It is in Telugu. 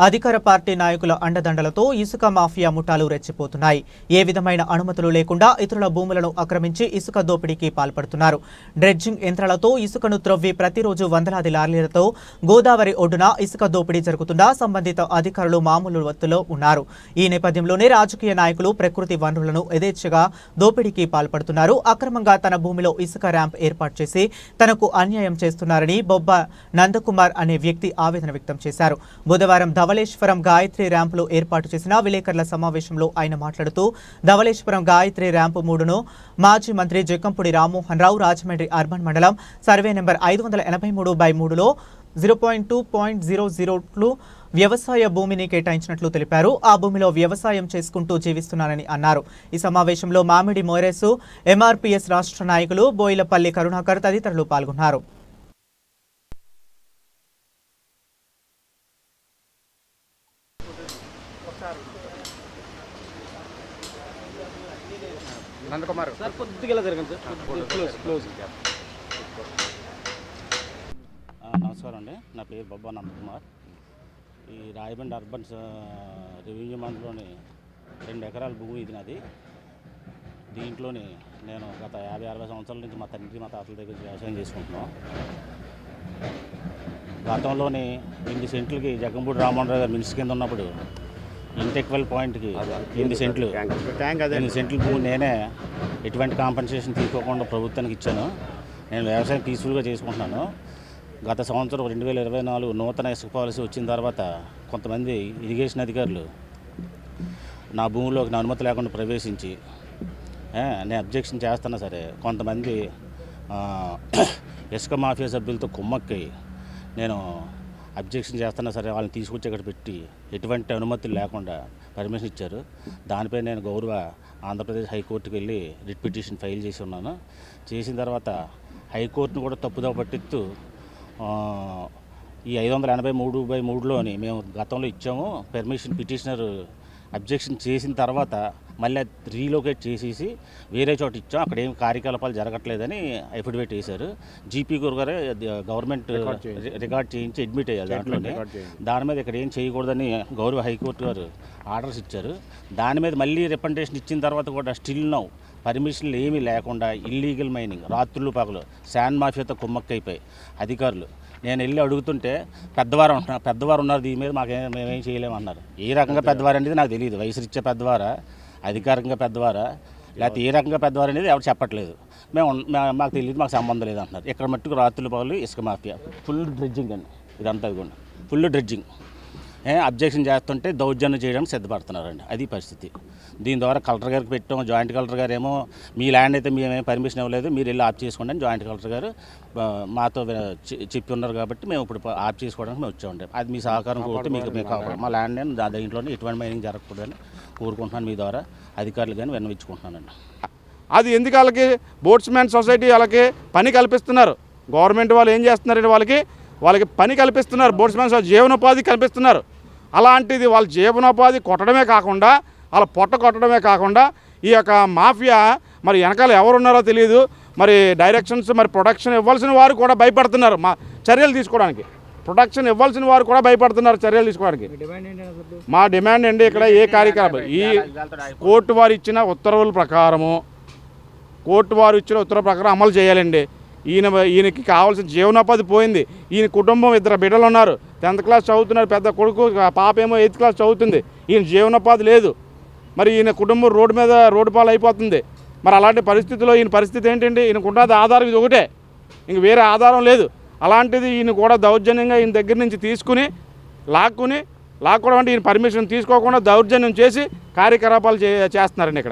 అధికార పార్టీ నాయకుల అండదండలతో ఇసుక మాఫియా ముఠాలు రెచ్చిపోతున్నాయి. ఏ విధమైన అనుమతులు లేకుండా ఇతరుల భూములను ఆక్రమించి ఇసుక దోపిడీకి పాల్పడుతున్నారు. డ్రెడ్జింగ్ యంత్రాలతో ఇసుకను త్రవ్వి ప్రతిరోజు వందలాది లారీలతో గోదావరి ఒడ్డున ఇసుక దోపిడీ జరుగుతుందా సంబంధిత అధికారులు మామూలు వత్తులో ఉన్నారు. ఈ నేపథ్యంలోనే రాజకీయ నాయకులు ప్రకృతి వనరులను యథేచ్ఛగా దోపిడీకి పాల్పడుతున్నారు. అక్రమంగా తన భూమిలో ఇసుక ర్యాంప్ ఏర్పాటు చేసి తనకు అన్యాయం చేస్తున్నారని బొబ్బ నందకుమార్ అనే వ్యక్తి ఆవేదన వ్యక్తం చేశారు. బుధవారం ధవళేశ్వరం గాయత్రి ర్యాంపులో ఏర్పాటు చేసిన విలేకరుల సమావేశంలో ఆయన మాట్లాడుతూ ధవళేశ్వరం గాయత్రి ర్యాంపు 3ను మాజీ మంత్రి జక్కంపూడి రామ్మోహన్ రావు రాజమండ్రి అర్బన్ మండలం సర్వే నెంబర్ 583/3లో 0.2.002 వ్యవసాయ భూమిని కేటాయించినట్లు తెలిపారు. ఆ భూమిలో వ్యవసాయం చేసుకుంటూ జీవిస్తున్నారని అన్నారు. ఈ సమావేశంలో మామిడి మోరేసు, ఎంఆర్పీఎస్ రాష్ట్ర నాయకులు బోయిలపల్లి కరుణాకర్ తదితరులు పాల్గొన్నారు. నందకుమార్ సార్ కొద్దిగా జరగండి సార్ క్లోజ్. నమస్కారం అండి, నా పేరు బొబ్బా నందకుమార్. ఈ రాయబండి అర్బన్ రెవెన్యూ మండలంలోని 2 ఎకరాల భూమి ఇది నాది. దీంట్లోని నేను గత 50-60 సంవత్సరాల నుంచి మా తండ్రి మా తాతల దగ్గర వ్యవసాయం చేసుకుంటున్నాం. గతంలోని 8 సెంట్లకి జగంపూడి రామ్మోహన్ రావు గారు మినిస్టర్ కింద ఉన్నప్పుడు ఇంటెక్వెల్ పాయింట్కి 8 సెంట్లు భూమి నేనే ఎటువంటి కాంపెన్సేషన్ తీసుకోకుండా ప్రభుత్వానికి ఇచ్చాను. నేను వ్యవసాయం పీస్ఫుల్గా చేసుకుంటున్నాను. గత సంవత్సరం 2024 నూతన ఇసుక పాలసీ వచ్చిన తర్వాత కొంతమంది ఇరిగేషన్ అధికారులు నా భూమిలోకి నా అనుమతి లేకుండా ప్రవేశించి నేను అబ్జెక్షన్ చేస్తున్నా సరే కొంతమంది ఇసుక మాఫియా సభ్యులతో కుమ్మక్కి నేను అబ్జెక్షన్ చేస్తున్నా సరే వాళ్ళని తీసుకొచ్చి ఇక్కడ పెట్టి ఎటువంటి అనుమతులు లేకుండా పర్మిషన్ ఇచ్చారు. దానిపై నేను గౌరవ ఆంధ్రప్రదేశ్ హైకోర్టుకి వెళ్ళి రిట్ పిటిషన్ ఫైల్ చేసి ఉన్నాను. చేసిన తర్వాత హైకోర్టును కూడా తప్పుదోవ పట్టిస్తూ ఈ 583/3లోని మేము గతంలో ఇచ్చాము పర్మిషన్, పిటిషనర్ అబ్జెక్షన్ చేసిన తర్వాత మళ్ళీ రీలొకేట్ చేసేసి వేరే చోట ఇచ్చాం, అక్కడ ఏం కార్యకలాపాలు జరగట్లేదని అఫిడవిట్ వేశారు. జీపీ గారే గవర్నమెంట్ రికార్డ్ చేయించి అడ్మిట్ అయ్యారు దాంట్లోనే. దాని మీద ఇక్కడ ఏం చేయకూడదని గౌరవ హైకోర్టు గారు ఆర్డర్స్ ఇచ్చారు. దాని మీద మళ్ళీ రిప్రజెంటేషన్ ఇచ్చిన తర్వాత కూడా స్టిల్ నౌ పర్మిషన్లు ఏమీ లేకుండా ఇల్లీగల్ మైనింగ్ రాత్రులు పగలు శాండ్ మాఫియాతో కుమ్మక్కైపోయి అధికారులు. నేను వెళ్ళి అడుగుతుంటే పెద్దవారు ఉన్నారు, దీని మీద మేమేం చేయలేమన్నారు. ఏ రకంగా పెద్దవారు అనేది నాకు తెలియదు. వయసు రీత్యా పెద్దవారా, అధికారికంగా పెద్దవారా, లేకపోతే ఏ రకంగా పెద్దవారు అనేది ఎవరు చెప్పట్లేదు. మాకు తెలియదు, మాకు సంబంధం లేదు అంటున్నారు. ఇక్కడ మట్టుకు రాత్రులు పగలు ఇసుక మాఫియా ఫుల్ డ్రెడ్జింగ్ అండి. ఇదంతా కూడా ఫుల్ డ్రెడ్జింగ్. అబ్జెక్షన్ చేస్తుంటే దౌర్జన్యం చేయడానికి సిద్ధపడుతున్నారండి. అది పరిస్థితి. దీని ద్వారా కలెక్టర్ గారికి పెట్టాం. జాయింట్ కలెక్టర్ గారు ఏమో మీ ల్యాండ్ అయితే మేమేం పర్మిషన్ ఇవ్వలేదు, మీరు వెళ్ళి ఆఫ్ చేసుకోండి అని జాయింట్ కలెక్టర్ గారు మాతో చెప్పి ఉన్నారు. కాబట్టి మేము ఇప్పుడు ఆఫ్ చేసుకోవడానికి మేము వచ్చామండి. అది మీ సహకారం కోరితే మీకు మా ల్యాండ్ నేను దీంట్లోనే ఎటువంటి మైనింగ్ జరగకూడదని కోరుకుంటున్నాను. మీ ద్వారా అధికారులు కానీ విన్నవించుకుంటున్నానండి. అది ఎందుకు వాళ్ళకి బోట్స్మెన్ సొసైటీ వాళ్ళకి పని కల్పిస్తున్నారు. గవర్నమెంట్ వాళ్ళు ఏం చేస్తున్నారంటే వాళ్ళకి పని కల్పిస్తున్నారు. బోట్స్మెన్ జీవనోపాధి కల్పిస్తున్నారు. అలాంటిది వాళ్ళ జీవనోపాధి కొట్టడమే కాకుండా వాళ్ళ పొట్ట కొట్టడమే కాకుండా ఈ యొక్క మాఫియా మరి వెనకాల ఎవరున్నారో తెలియదు. మరి డైరెక్షన్స్ మరి ప్రొటెక్షన్ ఇవ్వాల్సిన వారు కూడా భయపడుతున్నారు చర్యలు తీసుకోవడానికి. ప్రొటెక్షన్ ఇవ్వాల్సిన వారు కూడా భయపడుతున్నారు చర్యలు తీసుకోవడానికి. మా డిమాండ్ అండి ఇక్కడ ఏ కార్యక్రమం ఈ కోర్టు వారు ఇచ్చిన ఉత్తర్వుల ప్రకారము అమలు చేయాలండి. ఈయనకి కావాల్సిన జీవనోపాధి పోయింది. ఈయన కుటుంబం 2 బిడ్డలు ఉన్నారు. 10th క్లాస్ చదువుతున్నారు. పెద్ద కొడుకు, పాప ఏమో 8th క్లాస్ చదువుతుంది. ఈయన జీవనోపాధి లేదు. మరి ఈయన కుటుంబం రోడ్డు పాలు అయిపోతుంది. మరి అలాంటి పరిస్థితిలో ఈయన పరిస్థితి ఏంటండి? ఈయనకున్నది ఆధారం ఇది ఒకటే, ఇంక వేరే ఆధారం లేదు. అలాంటిది ఈయన కూడా దౌర్జన్యంగా ఈయన దగ్గర నుంచి లాక్కోవడం అంటే ఈయన పర్మిషన్ తీసుకోకుండా దౌర్జన్యం చేసి కార్యకలాపాలు చేస్తున్నారండి ఇక్కడ.